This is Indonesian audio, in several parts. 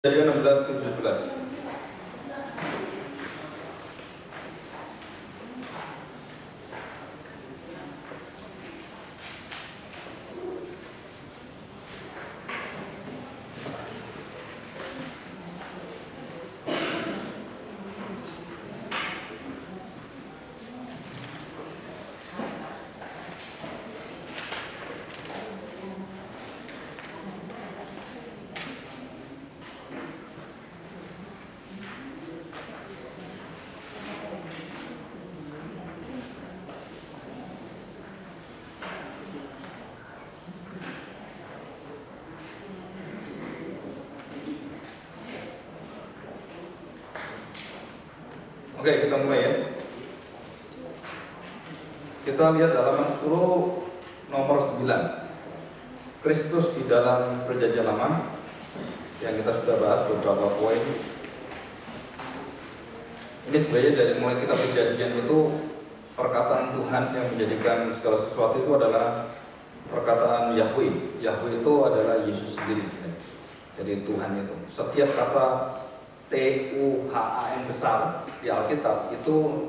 Kejadian 16:17. Oke, kita mulai ya. Kita lihat halaman 10 nomor 9. Kristus di dalam Perjanjian Lama, yang kita sudah bahas beberapa poin. Ini sebenarnya dari mulai kita perjanjian itu, perkataan Tuhan yang menjadikan segala sesuatu itu adalah perkataan Yahweh. Yahweh itu adalah Yesus sendiri sebenarnya. Jadi Tuhan itu. Setiap kata Tuhan besar di Alkitab itu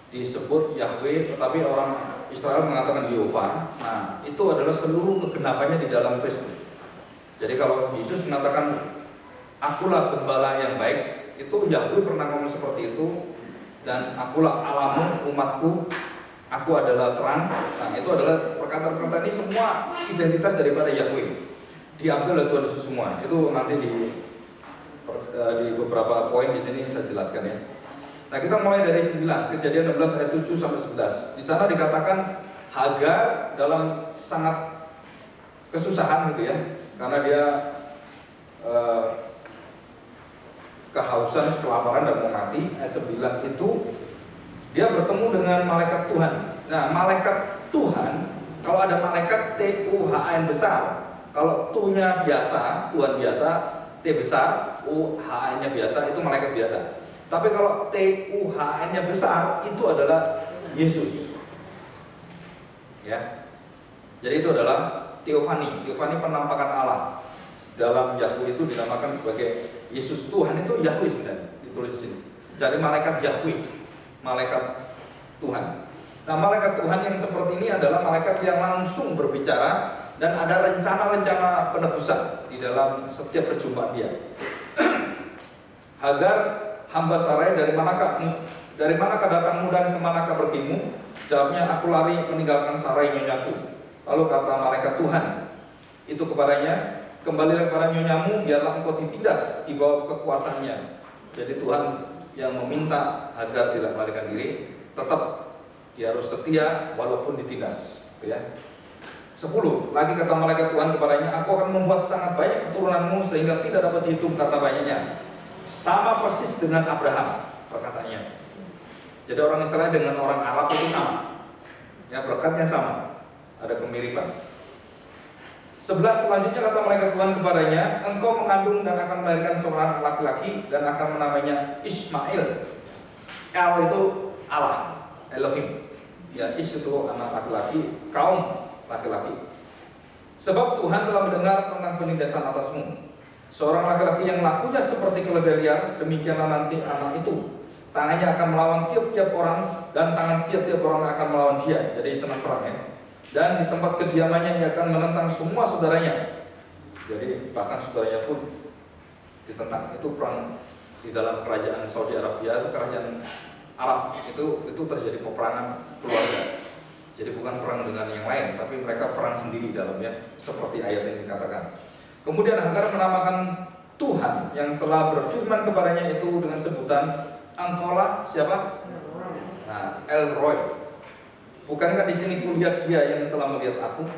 disebut Yahweh, tetapi orang Israel mengatakan Yehova. Nah, itu adalah seluruh kegenapannya di dalam Kristus. Jadi kalau Yesus mengatakan akulah gembala yang baik, itu Yahweh pernah ngomong seperti itu. Dan akulah Allahmu, umatku, aku adalah terang. Nah, itu adalah perkataan-perkataan ini semua identitas daripada Yahweh, diambil oleh Tuhan Yesus semua. Itu nanti di beberapa poin di sini saya jelaskan ya. Nah, kita mulai dari 9, Kejadian 16 ayat 7 sampai 11. Di sana dikatakan Hagar dalam sangat kesusahan gitu ya, karena dia kehausan, kelaparan dan mau mati. Ayat 9 itu dia bertemu dengan malaikat Tuhan. Nah, malaikat Tuhan, kalau ada malaikat Tuhan besar, kalau Tu-nya biasa, Tuhan biasa, T besar, U-H-nya biasa, itu malaikat biasa. Tapi kalau T-U-H-nya besar, itu adalah Yesus. Ya. Jadi itu adalah Teofani. Teofani penampakan Allah. Dalam Yahweh itu dinamakan sebagai Yesus. Tuhan itu Yahweh sebenarnya, ditulis di sini. Jadi malaikat Yahweh, malaikat Tuhan. Nah, malaikat Tuhan yang seperti ini adalah malaikat yang langsung berbicara dan ada rencana-rencana penebusan di dalam setiap perjumpaan dia. Hagar, hamba Sarai, dari manakah datangmu dan kemanakah pergimu? Jawabnya, aku lari meninggalkan Sarai nyonyaku. Lalu kata malaikat Tuhan itu kepadanya, kembalilah kepada nyonyamu, biarlah engkau ditindas di bawah kekuasaannya. Jadi Tuhan yang meminta Hagar tidak melarikan diri, tetap dia harus setia walaupun ditindas, ya. 10. Lagi kata malaikat Tuhan kepadanya, aku akan membuat sangat banyak keturunanmu sehingga tidak dapat dihitung karena banyaknya. Sama persis dengan Abraham perkataannya. Jadi orang Israel dengan orang Arab itu sama. Ya, berkatnya sama. Ada kemiripan. 11. Selanjutnya kata malaikat Tuhan kepadanya, engkau mengandung dan akan melahirkan seorang laki-laki dan akan menamainya Ismail. El itu Allah, Elohim. Ya, Is itu anak laki-laki, kaum laki-laki. Sebab Tuhan telah mendengar tentang penindasan atasmu. Seorang laki-laki yang lakunya seperti keledai liar, demikianlah nanti anak itu. Tangannya akan melawan tiap-tiap orang, dan tangan tiap-tiap orang akan melawan dia. Jadi senang perang ya. Dan di tempat kediamannya ia akan menentang semua saudaranya. Jadi bahkan saudaranya pun ditentang. Itu perang di dalam kerajaan Saudi Arabia, kerajaan Arab itu terjadi peperangan keluarga. Jadi bukan perang dengan yang lain, tapi mereka perang sendiri dalamnya, seperti ayat yang dikatakan. Kemudian Hagar menamakan Tuhan yang telah berfirman kepadanya itu dengan sebutan engkaulah siapa? Nah, El Roy. Bukankah di sini kulihat dia yang telah melihat aku?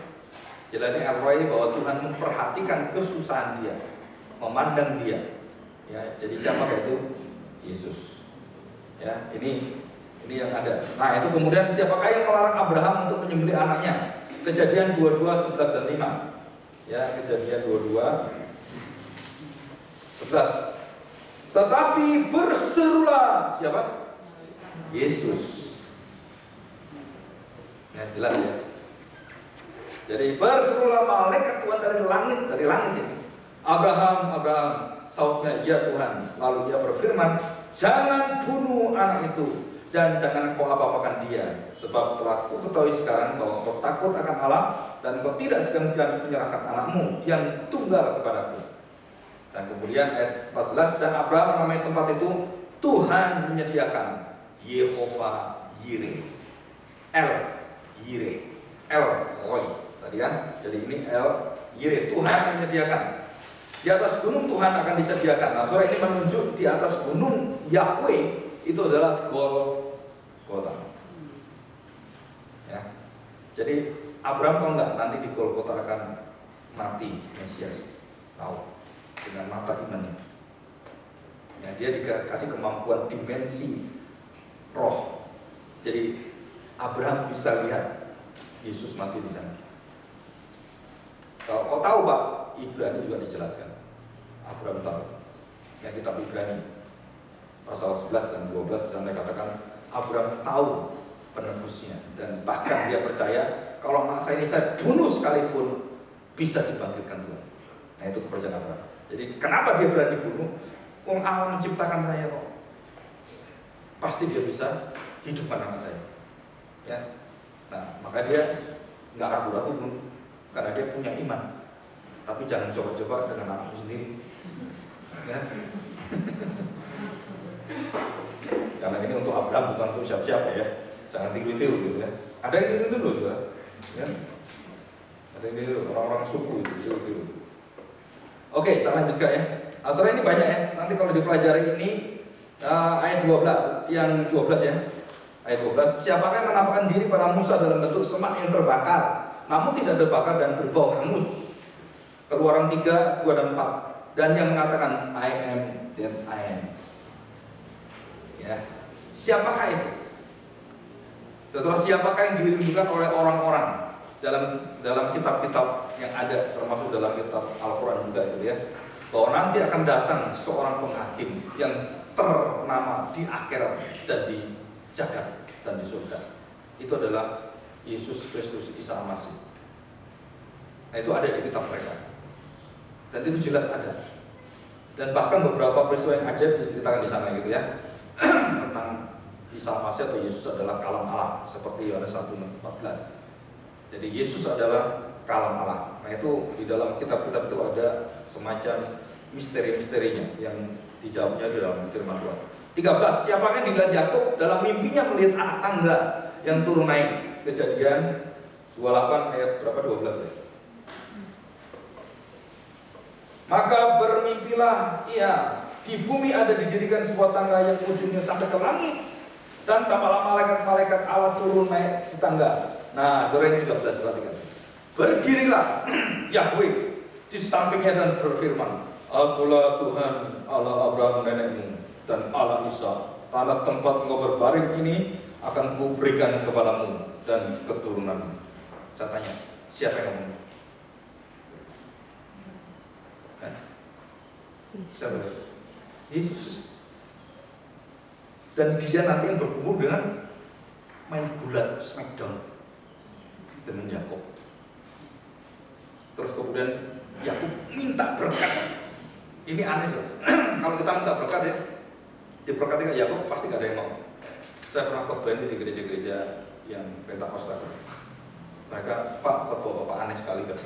Jadi El Roy bahwa Tuhan memperhatikan kesusahan dia, memandang dia. Ya, jadi siapa itu? Yesus. Ya, ini yang ada. Nah, itu kemudian siapakah yang melarang Abraham untuk menyembelih anaknya? Kejadian 22, 11 dan 5. Ya, Kejadian 22, 11. Tetapi berserulah siapa? Yesus. Nah, jelas ya. Jadi berserulah malaikat Tuhan dari langit ini. Abraham, Abraham, sautnya, ya Tuhan. Lalu ia berfirman, jangan bunuh anak itu, dan jangan kau apa-apakan dia, sebab telah ku ketahui sekarang bahwa kau takut akan Allah, dan kau tidak segan-segan menyerahkan anakmu yang tunggal kepadaku. Dan kemudian ayat 14, dan Abraham menamai tempat itu Tuhan menyediakan, Yehova Yireh, El Yireh, El Roy tadi kan. Jadi ini El Yireh, Tuhan menyediakan. Di atas gunung Tuhan akan disediakan. Nah, surah ini menunjuk di atas gunung Yahweh itu adalah Golgota. Ya. Jadi Abraham tahu nggak nanti di Golgota akan mati Mesias? Tahu, dengan mata imannya. Ya, dia dikasih kemampuan dimensi roh. Jadi Abraham bisa lihat Yesus mati di sana. Kalau kau tahu Pak, Ibrani juga dijelaskan. Abraham tahu. Yang kitab Ibrani pasal 11 dan 12 di sana katakan Abraham tahu penebusnya, dan bahkan dia percaya kalau anak saya ini saya bunuh sekalipun bisa dibangkitkan Tuhan. Nah, itu kepercayaan Abraham. Jadi kenapa dia berani bunuh? Allah menciptakan saya kok. Pasti dia bisa hidupkan anak saya. Ya. Nah, maka dia nggak ragu-ragu pun, karena dia punya iman. Tapi jangan coba-coba dengan anakmu sendiri. Ya. Karena ini untuk Abraham, bukan untuk siapa-siapa ya. Jangan tiru-tiru gitu ya. Ada yang tiru-tiru juga, ya. Ada yang tiru, orang-orang suku itu tiru-tiru. Oke, saya lanjutkan ya. Saudara, ini banyak ya. Nanti kalau dipelajari ini ayat 12, yang 12 ya. Ayat 12, siapakah yang menampakkan diri pada Musa dalam bentuk semak yang terbakar, namun tidak terbakar dan berbau hangus. Keluaran 3, 2 dan 4. Dan yang mengatakan I am that I am. Ya. Siapakah itu? Setelah siapakah yang dirindukan oleh orang-orang dalam kitab-kitab yang ada, termasuk dalam kitab Al-Quran juga itu ya, bahwa nanti akan datang seorang penghakim yang ternama di akhirat dan di jagat dan di surga. Itu adalah Yesus Kristus, Isa Al-Masih. Nah, itu ada di kitab mereka, dan itu jelas ada. Dan bahkan beberapa peristiwa yang ajaib diceritakan di sana gitu ya, tentang Isa Al-Masih atau Yesus adalah kalam Allah, seperti Yohanes 1:14. Jadi Yesus adalah kalam Allah. Nah, itu di dalam kitab-kitab itu ada semacam misteri-misterinya yang dijawabnya di dalam firman Tuhan. 13, siapakah yang dilihat Yakub dalam mimpinya melihat anak tangga yang turun naik. Kejadian 28 ayat berapa, 12 ya. Maka bermimpilah ia, di bumi ada didirikan sebuah tangga yang ujungnya sampai ke langit, dan tampaklah malaikat-malaikat Allah turun naik di tangga. Nah, sore ini 13, perhatikan. Berdirilah Yahweh di sampingnya dan berfirman, Akulah Tuhan Allah Abraham nenekmu dan Allah Isa. Tanah tempat engkau berbaring ini akan kuberikan kepadamu dan keturunanmu. Saya tanya, siapa yang ngomong? Siapa? Yesus. Dan dia nanti yang berkumpul dengan main gulat smackdown dengan Yakub. Terus kemudian Yakub minta berkat. Ini aneh loh. Kalau kita minta berkat ya, diberkati kayak Yakub pasti gak ada yang mau. Saya pernah khotbah di gereja-gereja yang Pentakosta. Mereka, Pak, khotbah Bapak aneh sekali kan.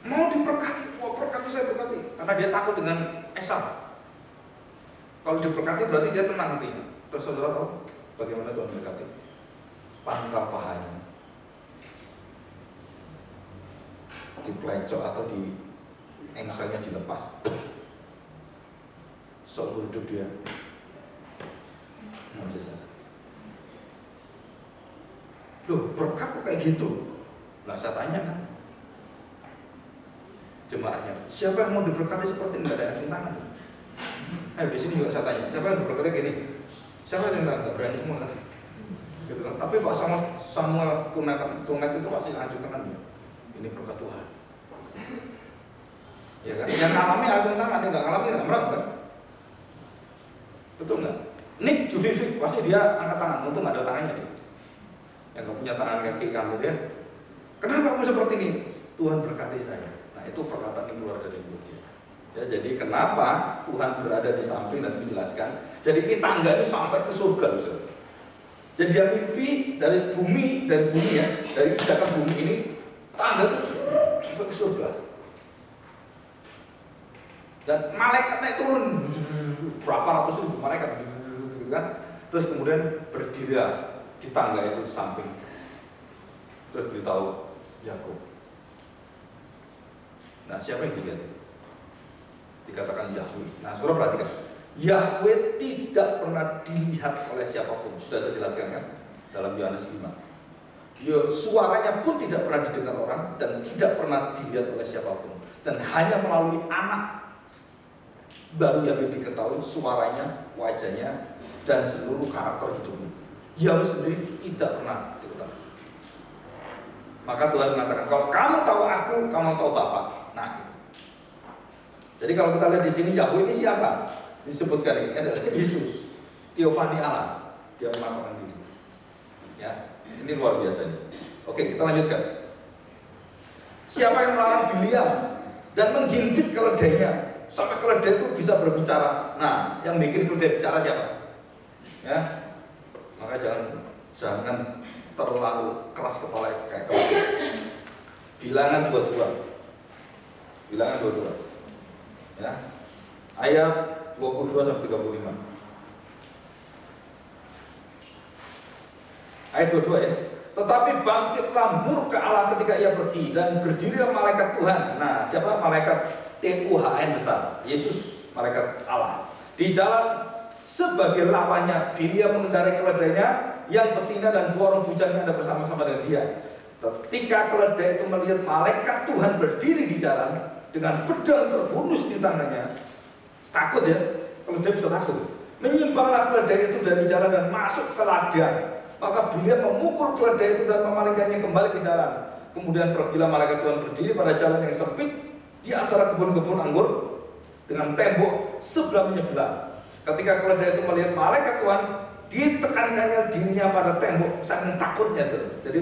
Mau diberkati, wah berkati saya berkati. Karena dia takut dengan Esau. Kalau diberkati berarti dia tenang hatinya. Terus saudara tahu bagaimana Tuhan berkati? Pangkal pahanya dipelecok atau di engselnya dilepas. Seumur hidup dia mujizat. Loh, berkat kok kayak gitu? Nah, saya tanya kan jemaatnya, siapa yang mau diberkati seperti ini? Gak ada yang acung tangan. Di sini juga saya tanya, siapa yang diberkati gini? Siapa yang nggak berani semua kan? Gitu kan? Tapi Pak Samuel Tunet itu pasti acung tangan dia. Ini berkat Tuhan. Ya kan? Yang alami acung tangan, yang nggak alami nggak merem kan? Betul nggak? Nick Juvivic pasti dia angkat tangan, untung nggak ada tangannya dia. Yang nggak punya tangan kaki kamu dia. Kenapa kamu seperti ini? Tuhan berkati saya. Nah, Itu perkataan yang keluar dari mulut dia. Ya, jadi kenapa Tuhan berada di samping dan menjelaskan. Jadi ini tangga ini sampai ke surga loh. Jadi dia mimpi dari bumi ya, dari pijakan bumi ini tangga itu sampai ke surga. Dan malaikatnya turun berapa ratus ribu malaikat gitu kan. Terus kemudian berdiri di tangga itu di samping. Terus beritahu Yakub. Nah, siapa yang dilihat? Dikatakan Yahweh. Nah, saudara perhatikan, Yahweh tidak pernah dilihat oleh siapapun. Sudah saya jelaskan kan dalam Yohanes 5. Suaranya pun tidak pernah didengar orang dan tidak pernah dilihat oleh siapapun. Dan hanya melalui anak baru Yahweh diketahui suaranya, wajahnya, dan seluruh karakter hidupnya. Yahweh sendiri tidak pernah diketahui. Maka Tuhan mengatakan, kalau kamu tahu aku, kamu tahu Bapa. Nah, itu. Jadi kalau kita lihat di sini Yahweh ini siapa? Disebutkan ini adalah Yesus, Theophany Allah. Dia menampakkan diri. Ya, ini luar biasa. Oke, kita lanjutkan. Siapa yang melarang Biliam dan menghimpit keledainya sampai keledai itu bisa berbicara? Nah, yang bikin keledai bicara siapa? Ya, maka jangan terlalu keras kepala kayak keledai. Bilangan 22. Bilangan 22. Ya, ayat 22 sampai 35. Ayat 22 ya. Tetapi bangkitlah murka Allah ketika ia pergi dan berdirilah malaikat Tuhan. Nah, siapa malaikat Tuhan besar? Yesus, malaikat Allah. Di jalan sebagai lawannya, Biliam mengendarai keledainya yang betina dan dua orang bujangnya ada bersama-sama dengan dia. Ketika keledai itu melihat malaikat Tuhan berdiri di jalan dengan pedang terbunus di tangannya, takut ya, keledai bisa takut. Menyimpanglah keledai itu dari jalan dan masuk ke ladang. Maka Biliam memukul keledai itu dan memalingkannya kembali ke jalan. Kemudian pergilah malaikat Tuhan berdiri pada jalan yang sempit di antara kebun-kebun anggur dengan tembok sebelah menyebelah. Ketika keledai itu melihat malaikat Tuhan, ditekankannya dirinya pada tembok saking takutnya. Jadi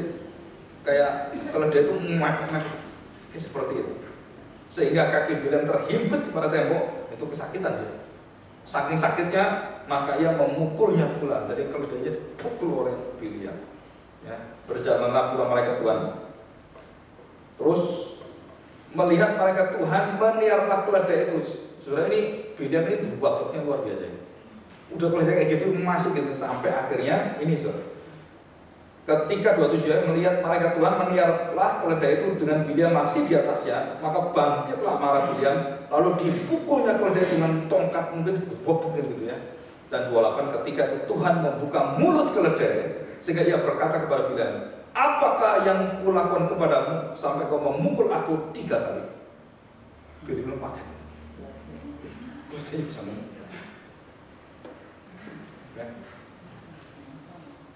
kayak keledai itu kayak seperti itu. Sehingga kaki Biliam terhimpit pada tembok, itu kesakitan dia. Saking sakitnya, maka ia memukulnya pula. Jadi keledainya dipukul oleh Biliam. Ya, berjalanlah pula malaikat Tuhan. Terus melihat malaikat Tuhan meniarlah keledai itu. Saudara, ini Biliam ini babaknya luar biasa. Udah keledai kayak gitu masih gitu sampai akhirnya ini saudara. Ketika 27 melihat malaikat Tuhan meniarlah keledai itu dengan Biliam masih di atasnya, maka bangkitlah marah Biliam, lalu dipukulnya keledai dengan tongkat mungkin gitu ya. Dan 28 ketika itu Tuhan membuka mulut keledai sehingga ia berkata kepada Biliam, apakah yang kulakukan kepadamu sampai kau memukul aku 3 kali? Biliam lepas. Keledai bisa ngomong.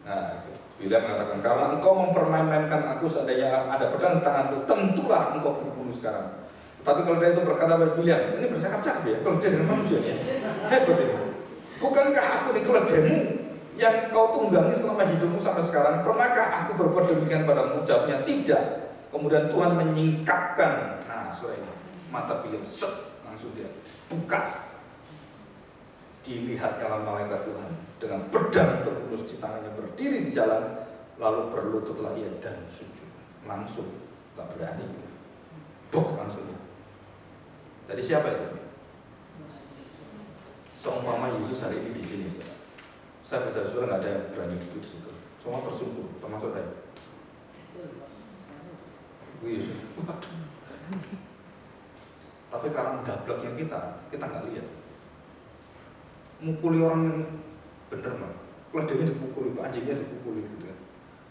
Nah, Biliam mengatakan, karena engkau mempermain-mainkan aku, seandainya ada pedang di tanganku, tentulah engkau kubunuh sekarang. Tapi kalau dia itu berkata kepada Biliam, ini bercakap-cakap ya, kalau dia dengan manusia ya, hebat ini. Bukankah aku ini keledaimu yang kau tunggangi selama hidupmu sampai sekarang? Pernahkah aku berbuat demikian padamu? Jawabnya tidak. Kemudian Tuhan menyingkapkan, nah surah ini, mata Biliam, langsung dia buka. Dilihatnya malaikat Tuhan dengan pedang terbunus di tangannya berdiri di jalan, lalu berlututlah ia dan sujud. Langsung, tak berani, buk langsung. Jadi siapa itu? Seumpama Yesus hari ini di sini, saya percaya saudara nggak ada yang berani duduk di situ. Semua tersungkur, termasuk saya. Yesus, waduh. Tapi karena gableknya kita nggak lihat. Mukuli orang yang bener mah, keledainya dipukuli, anjingnya dipukuli gitu kan.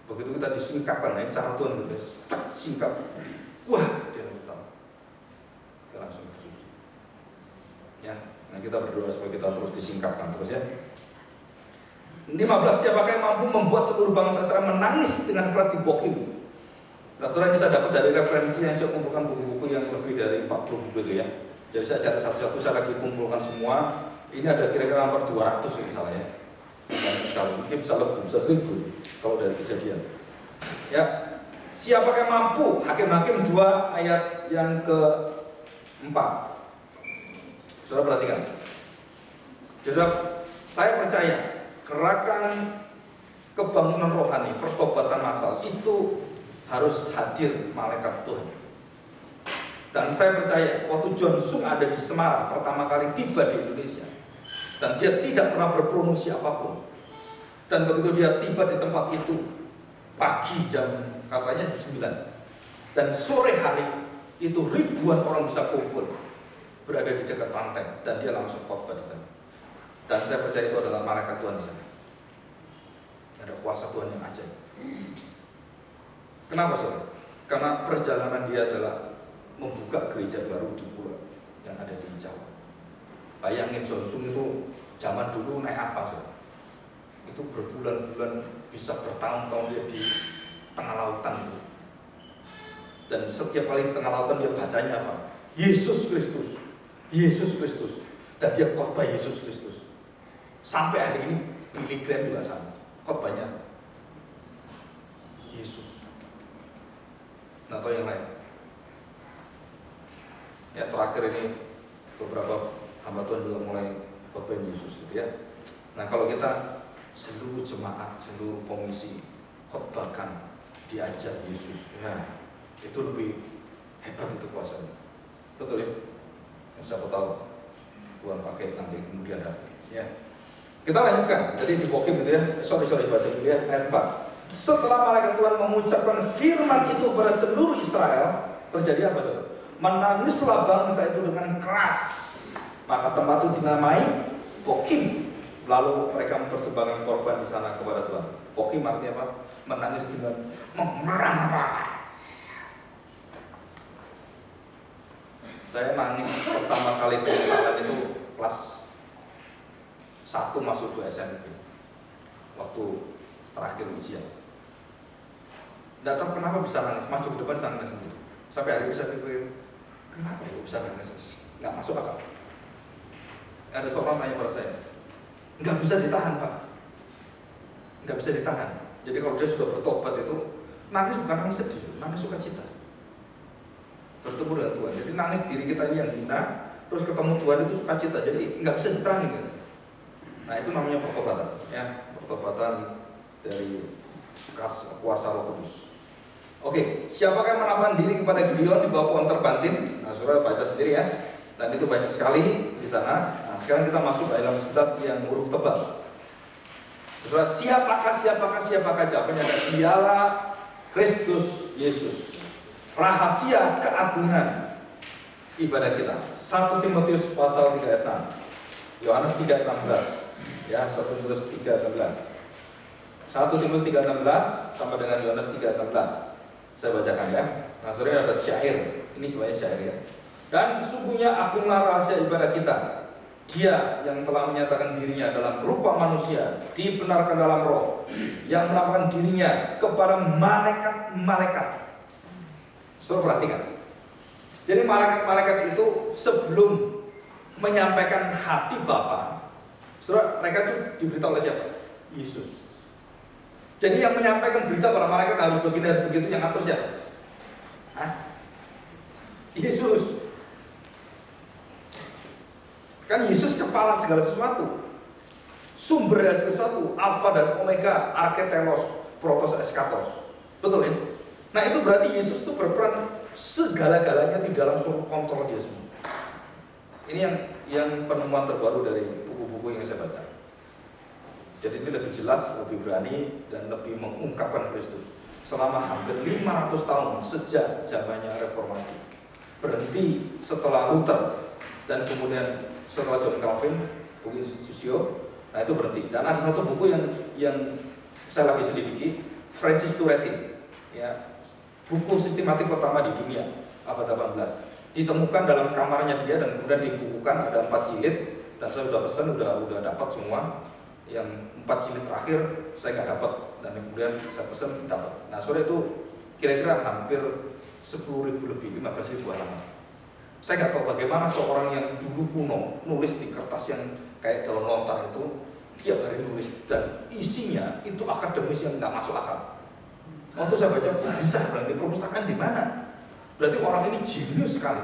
Begitu kita disingkapkan, nah ini cara Tuhan gitu, cek singkap, wah dia tahu, dia langsung bersujud. Ya, nah kita berdoa supaya kita terus disingkapkan terus ya. 15, siapakah yang mampu membuat seluruh bangsa Israel menangis dengan keras di Bokim? Nah, saudara bisa dapat dari referensi yang saya kumpulkan buku-buku yang lebih dari 40 buku itu ya. Jadi saya cari satu-satu, saya lagi kumpulkan semua. Ini ada kira-kira hampir 200 misalnya ya. Banyak sekali, mungkin bisa lebih, bisa 1000 kalau dari kejadian. Ya, Siapakah yang mampu? Hakim-Hakim 2 ayat yang ke-4. Saudara perhatikan. Saudara, saya percaya gerakan kebangunan rohani, pertobatan massal itu harus hadir malaikat Tuhan. Dan saya percaya waktu John Sung ada di Semarang pertama kali tiba di Indonesia, dan dia tidak pernah berpromosi apapun, dan begitu dia tiba di tempat itu pagi jam katanya 9, dan sore hari itu ribuan orang bisa kumpul berada di dekat pantai, dan dia langsung khotbah di sana. Dan saya percaya itu adalah malaikat Tuhan di sana. Ada kuasa Tuhan yang ajaib. Kenapa saudara? Karena perjalanan dia adalah membuka gereja baru di pulau yang ada di Jawa. Bayangin John Sung itu zaman dulu naik apa saudara? Itu berbulan-bulan, bisa bertahun-tahun dia di tengah lautan. Dan setiap kali di tengah lautan dia bacanya apa? Yesus Kristus, Yesus Kristus. Dan dia khotbah Yesus Kristus. Sampai hari ini Billy Graham juga sama, khotbahnya Yesus. Nah, atau yang lain. Ya, terakhir ini beberapa hamba Tuhan juga mulai khotbah Yesus gitu ya. Nah, kalau kita seluruh jemaat, seluruh komisi khotbahkan diajak Yesus, nah itu lebih hebat itu kuasanya. Betul ya? Siapa tahu Tuhan pakai nanti kemudian hari. Ya. Kita lanjutkan. Jadi di Bokim itu ya. Sorry baca dulu ya ayat 4. Setelah malaikat Tuhan mengucapkan firman itu pada seluruh Israel, terjadi apa saudara? Menangislah bangsa itu dengan keras. Maka tempat itu dinamai Bokim. Lalu mereka mempersembahkan korban di sana kepada Tuhan. Bokim artinya apa? Menangis dengan memerah. Saya nangis pertama kali penyesalan itu kelas 1 masuk 2 SMP. Waktu terakhir ujian. Tidak tahu kenapa bisa nangis, maju ke depan saya nangis sendiri. Sampai hari ini saya pikir, kenapa ya bisa nangis? Nggak masuk akal. Ada seorang tanya pada saya, nggak bisa ditahan Pak, nggak bisa ditahan. Jadi kalau dia sudah bertobat itu, nangis bukan nangis sedih, nangis sukacita. Bertemu dengan Tuhan. Jadi nangis diri kita ini yang hina, terus ketemu Tuhan itu sukacita. Jadi nggak bisa ditahan gitu. Nah itu namanya pertobatan, ya, pertobatan dari kuasa Roh Kudus. Oke, siapakah yang menampakkan diri kepada Gideon di bawah pohon terbantin? Nah, saudara baca sendiri ya. Dan itu banyak sekali di sana. Nah, sekarang kita masuk ke ayat 11 yang huruf tebal. Saudara, siapakah jawabannya adalah dialah Kristus Yesus. Rahasia keagungan ibadah kita. 1 Timotius pasal 3 ayat 6. Yohanes 3 ayat 16. Ya, 1 Timotius 3 ayat 16. 1 Timotius 3 ayat 16 sampai dengan Yohanes 3 ayat 16. Saya bacakan ya. Nah, saudara ada syair. Ini sebenarnya syair ya. Dan sesungguhnya akunlah rahasia ibadah kita. Dia yang telah menyatakan dirinya dalam rupa manusia, dibenarkan dalam roh, yang menampakkan dirinya kepada malaikat-malaikat. Saudara perhatikan. Jadi malaikat-malaikat itu sebelum menyampaikan hati Bapa, saudara, mereka itu diberitahu oleh siapa? Yesus. Jadi yang menyampaikan berita para malaikat harus begini dan begitu, yang atur siapa? Yesus. Kan Yesus kepala segala sesuatu, sumber dari sesuatu, alfa dan omega, arketelos, protos, eskatos. Betul ya? Nah itu berarti Yesus itu berperan segala-galanya di dalam seluruh kontrol dia semua. Ini yang penemuan terbaru dari buku-buku yang saya baca. Jadi ini lebih jelas, lebih berani, dan lebih mengungkapkan Kristus. Selama hampir 500 tahun sejak zamannya reformasi. Berhenti setelah Luther, dan kemudian setelah John Calvin, buku Institutio. Nah itu berhenti. Dan ada satu buku yang saya lagi selidiki, Francis Turretin, ya, buku sistematik pertama di dunia abad 18. Ditemukan dalam kamarnya dia dan kemudian dibukukan, ada 4 jilid, dan saya sudah pesan, udah dapat semua. Yang 4 jilid terakhir saya nggak dapat, dan kemudian saya pesan dapat. Nah sore itu kira-kira hampir 10.000 lebih, 15.000 halaman. Saya nggak tahu bagaimana seorang yang dulu kuno nulis di kertas yang kayak daun lontar itu tiap hari nulis, dan isinya itu akademis yang nggak masuk akal. Waktu saya baca, bisa berarti perpustakaan di mana? Berarti orang ini jenius sekali.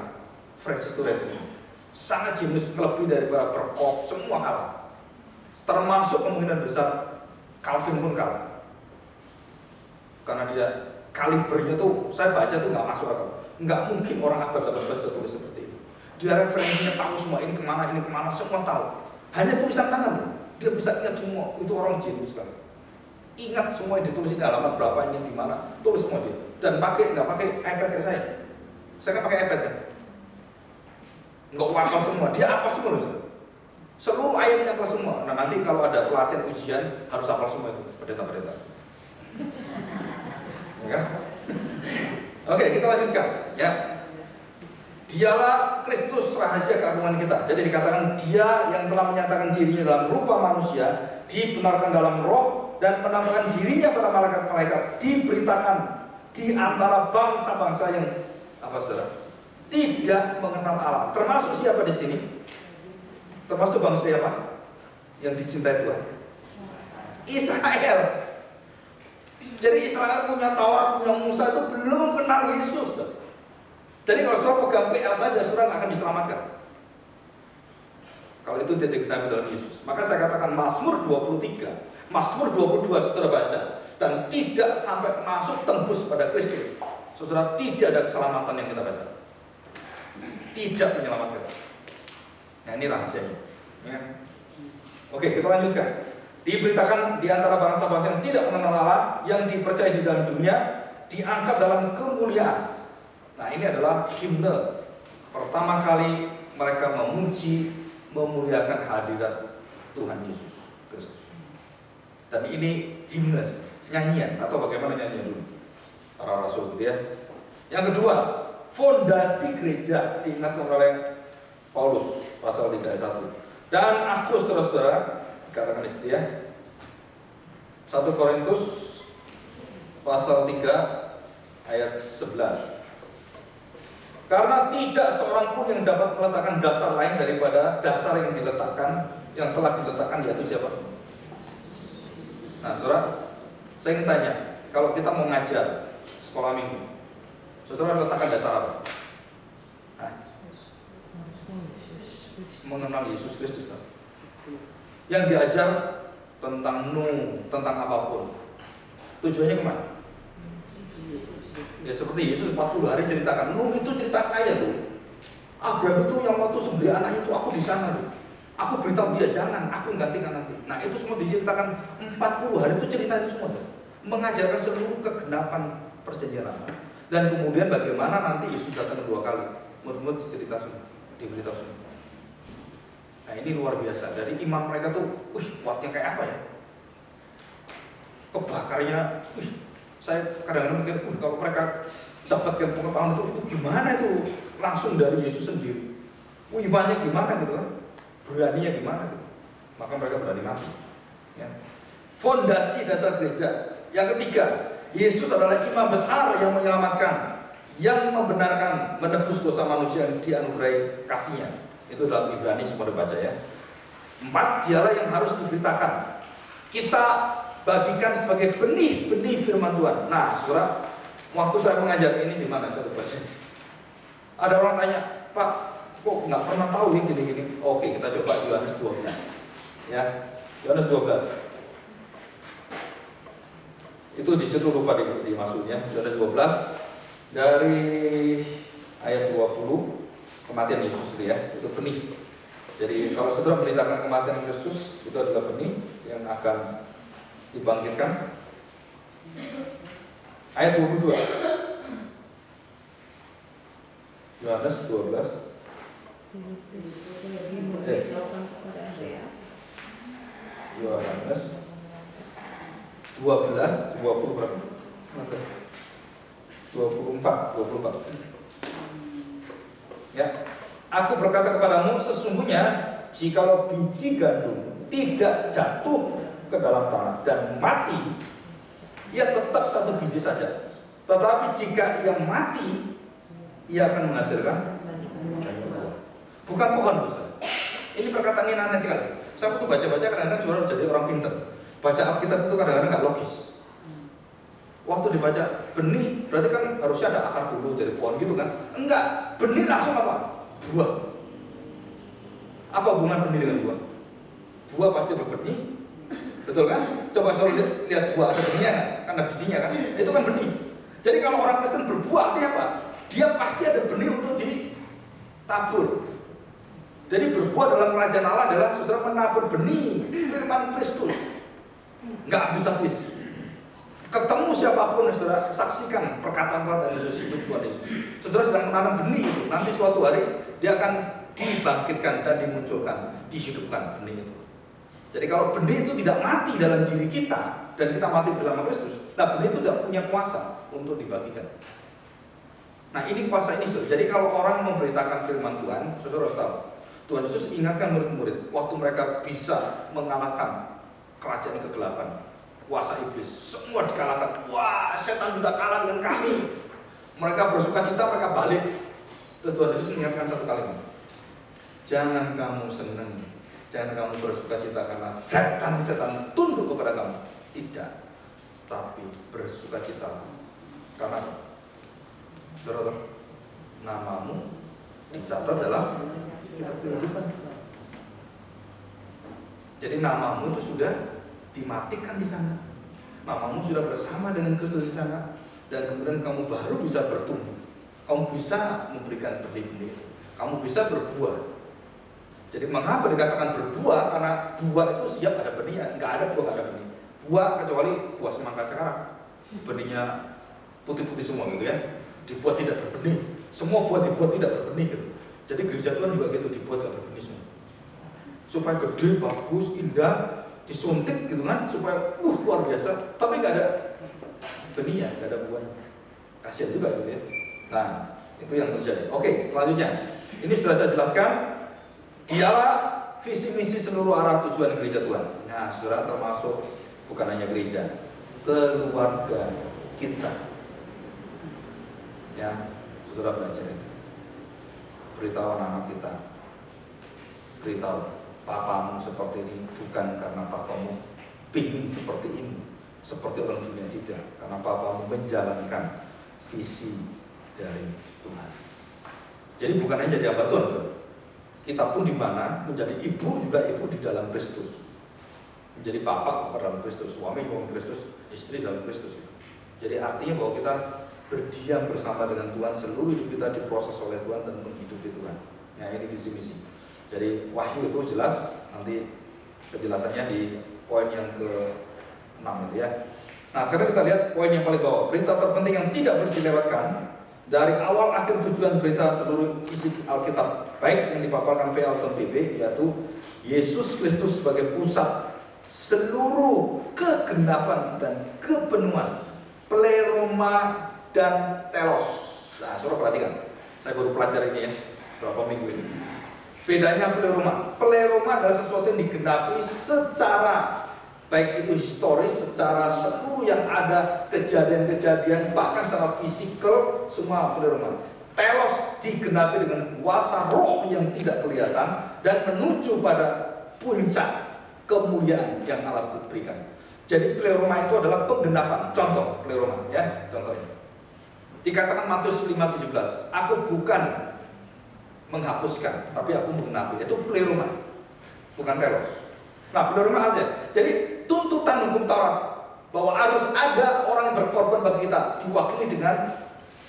Francis Turretin ini sangat jenius, lebih daripada Berkhof, semua kalah. Termasuk kemungkinan besar Calvin pun kalah. Karena dia kalibernya tuh, saya baca tuh nggak masuk akal. Nggak mungkin orang abad 18 sudah tulis seperti itu. Dia referensinya tahu semua, ini kemana, semua tahu. Hanya tulisan tangan, dia bisa ingat semua. Itu orang jenius sekali. Ingat semua yang ditulis, ini halaman berapa, ini di mana, tulis semua dia. Dan nggak pakai iPad kayak saya. Saya kan pakai iPad ya. Nggak hafal semua, dia apa semua loh. Seluruh ayatnya apa semua. Nah nanti kalau ada pelatihan ujian harus hafal semua itu, pendeta-pendeta. Ya kan? Oke, kita lanjutkan ya. Dialah Kristus rahasia keagungan kita. Jadi dikatakan dia yang telah menyatakan dirinya dalam rupa manusia, dibenarkan dalam roh dan menampakkan dirinya pada malaikat-malaikat, diberitakan di antara bangsa-bangsa yang apa saudara? Tidak mengenal Allah. Termasuk siapa di sini? Termasuk bangsa siapa? Yang dicintai Tuhan. Israel. Jadi Israel punya Taurat, punya Musa itu belum kenal Yesus. Jadi kalau saudara pegang PL saja, saudara nggak akan diselamatkan. Kalau itu tidak digenapi dalam Yesus. Maka saya katakan Mazmur 23, Mazmur 22 saudara baca, dan tidak sampai masuk tembus pada Kristus, saudara tidak ada keselamatan yang kita baca. Tidak menyelamatkan. Nah ini rahasianya. Ya. Oke, kita lanjutkan. Diberitakan di antara bangsa-bangsa yang tidak mengenal Allah, yang dipercaya di dalam dunia, diangkat dalam kemuliaan. Nah ini adalah himne. Pertama kali mereka memuji, memuliakan hadirat Tuhan Yesus Kristus. Dan ini himne, nyanyian atau bagaimana nyanyian dulu para rasul gitu ya. Yang kedua, fondasi gereja diingatkan oleh Paulus pasal 3 ayat 1. Dan aku saudara-saudara dikatakan di situ ya. 1 Korintus pasal 3 ayat 11. Karena tidak seorang pun yang dapat meletakkan dasar lain daripada dasar yang telah diletakkan, yaitu siapa? Nah, saudara, saya ingin tanya, kalau kita mau ngajar sekolah minggu, saudara letakkan dasar apa? Nah, mengenal Yesus Kristus. Yang diajar tentang tentang apapun, tujuannya kemana? Ya seperti Yesus 40 hari ceritakan, itu cerita saya tuh. Abraham itu yang waktu sembelih anaknya itu aku di sana tuh. Aku beritahu dia jangan, aku gantikan nanti. Nah itu semua diceritakan 40 hari itu cerita itu semua tuh. Mengajarkan seluruh kegenapan perjanjian lama. Dan kemudian bagaimana nanti Yesus datang 2 kali. Menurut cerita semua, diberitahu semua. Nah ini luar biasa. Dari iman mereka tuh, kuatnya kayak apa ya? Kebakarnya, saya kadang-kadang mikir, kalau mereka dapatkan pengetahuan itu gimana itu langsung dari Yesus sendiri. Imannya gimana gitu kan? Beraninya gimana gitu. Maka mereka berani mati. Ya. Fondasi dasar gereja. Yang ketiga, Yesus adalah imam besar yang menyelamatkan, yang membenarkan, menebus dosa manusia yang dianugerahi kasihnya. Itu dalam Ibrani semua dibaca ya. 4, dialah yang harus diberitakan. Kita bagikan sebagai benih-benih firman Tuhan. Nah, saudara, waktu saya mengajar ini gimana saya baca? Ada orang tanya, Pak, kok nggak pernah tahu ya gini-gini? Oke, kita coba Yohanes 12. Ya, Yohanes 12. Itu di situ lupa dimasuknya. Yohanes 12 dari ayat 20, kematian Yesus itu ya, itu benih. Jadi kalau saudara memberitakan kematian Yesus, itu adalah benih yang akan dibangkitkan. Ayat 22 Yohanes 12 Yohanes 12 20 berapa? 24 ya. Aku berkata kepadamu, sesungguhnya jikalau biji gandum tidak jatuh ke dalam tanah dan mati, ia tetap satu biji saja. Tetapi jika ia mati, ia akan menghasilkan banyak buah. Bukan pohon, Ustaz. Ini perkataan ini aneh sekali. Saya waktu baca-baca kadang-kadang saudara jadi orang pintar. Baca Alkitab itu kadang-kadang nggak logis. Waktu dibaca benih, berarti kan harusnya ada akar dulu dari pohon gitu kan? Enggak, benih langsung apa? Buah. Apa hubungan benih dengan buah? Buah pasti berbenih, betul kan? Coba selalu lihat buah ada benihnya kan? Karena bisinya kan? Itu kan benih. Jadi kalau orang Kristen berbuah artinya apa? Dia pasti ada benih untuk ditabur. Jadi berbuah dalam kerajaan Allah adalah saudara menabur benih firman Kristus. Enggak habis-habis. Ketemu siapapun, saudara, saksikan perkataan-perkataan Yesus, hidup Tuhan Yesus. Saudara sedang menanam benih itu, nanti suatu hari dia akan dibangkitkan dan dimunculkan, dihidupkan benih itu. Jadi kalau benih itu tidak mati dalam diri kita dan kita mati bersama Kristus, nah benih itu tidak punya kuasa untuk dibagikan. Nah ini kuasa ini, saudara. Jadi kalau orang memberitakan firman Tuhan, saudara harus tahu, Tuhan Yesus ingatkan murid-murid waktu mereka bisa mengalahkan kerajaan kegelapan, kuasa iblis, semua dikalahkan. Wah, setan sudah kalah dengan kami. Mereka bersuka cita, mereka balik. Terus Tuhan Yesus mengingatkan satu kalimat. Jangan kamu senang, jangan kamu bersuka cita karena setan tunduk kepada kamu. Tidak, tapi bersuka cita karena saudara, namamu dicatat dalam kitab kehidupan. Jadi namamu itu sudah dimatikan di sana. Namamu sudah bersama dengan Kristus di sana, dan kemudian kamu baru bisa bertumbuh. Kamu bisa memberikan benih-benih. Kamu bisa berbuah. Jadi mengapa dikatakan berbuah? Karena buah itu siap ada benihnya. Nggak ada buah, nggak ada benih. Buah kecuali buah semangka sekarang, benihnya putih-putih semua gitu ya. Dibuat tidak berbenih. Semua buah dibuat tidak berbenih gitu. Jadi gereja Tuhan juga gitu, dibuat nggak berbenih semua. Supaya gede, bagus, indah, disuntik gitu kan, supaya luar biasa, tapi nggak ada benihnya, nggak ada buahnya. Kasihan juga gitu ya. Nah, itu yang terjadi. Oke, selanjutnya, ini sudah saya jelaskan. Dialah visi misi seluruh arah tujuan gereja Tuhan. Nah, saudara, termasuk bukan hanya gereja, keluarga kita. Ya, saudara belajar itu. Beritahu anak-anak kita. Beritahu, papamu seperti ini bukan karena papamu pingin seperti ini, seperti orang dunia, tidak, karena papamu menjalankan visi dari Tuhan. Jadi bukan hanya jadi hamba Tuhan, saudara. Kita pun di mana menjadi ibu juga ibu di dalam Kristus, menjadi papa dalam Kristus, suami dalam Kristus, istri dalam Kristus. Jadi artinya bahwa kita berdiam bersama dengan Tuhan, seluruh hidup kita diproses oleh Tuhan dan menghidupi Tuhan. Ya, ini visi misi. Jadi Wahyu itu jelas, nanti penjelasannya di poin yang ke-6 itu ya. Nah, sekarang kita lihat poin yang paling bawah. Berita terpenting yang tidak boleh dilewatkan dari awal akhir tujuan berita seluruh isi Alkitab, baik yang dipaparkan PA atau PB, yaitu Yesus Kristus sebagai pusat seluruh kegenapan dan kepenuhan, pleroma dan telos. Nah, saudara perhatikan, saya baru pelajari ini ya, berapa minggu ini. Bedanya pleroma. Pleroma adalah sesuatu yang digenapi secara baik itu historis, secara seluruh yang ada kejadian-kejadian, bahkan secara fisikal, semua pleroma. Telos digenapi dengan kuasa roh yang tidak kelihatan dan menuju pada puncak kemuliaan yang Allah berikan. Jadi pleroma itu adalah penggenapan. Contoh pleroma ya, contohnya. Dikatakan Matius 5:17, aku bukan menghapuskan, tapi aku menggenapi. Itu pleroma, bukan telos. Nah, pleroma aja. Jadi tuntutan hukum Taurat bahwa harus ada orang yang berkorban bagi kita, diwakili dengan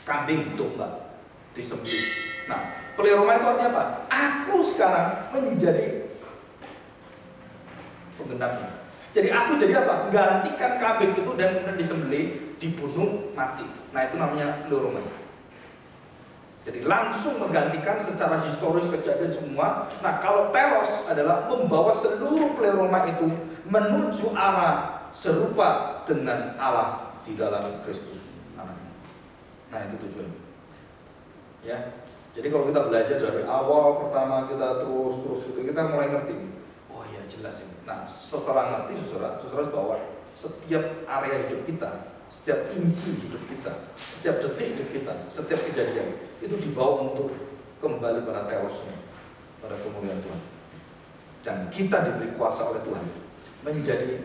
kambing, domba, disembelih. Nah, pleroma itu artinya apa? Aku sekarang menjadi penggenapnya. Jadi aku jadi apa? Gantikan kambing itu dan kemudian disembelih, dibunuh, mati. Nah, itu namanya pleroma. Jadi langsung menggantikan secara historis kejadian semua. Nah, kalau telos adalah membawa seluruh pleroma itu menuju arah serupa dengan Allah di dalam Kristus anaknya. Nah, itu tujuannya. Ya. Jadi kalau kita belajar dari awal pertama kita terus itu kita mulai ngerti. Oh iya, jelas ini. Nah, setelah ngerti saudara bahwa setiap area hidup kita, setiap inci hidup kita, setiap detik hidup kita, setiap kejadian itu dibawa untuk kembali pada teosnya, pada kemuliaan Tuhan. Dan kita diberi kuasa oleh Tuhan menjadi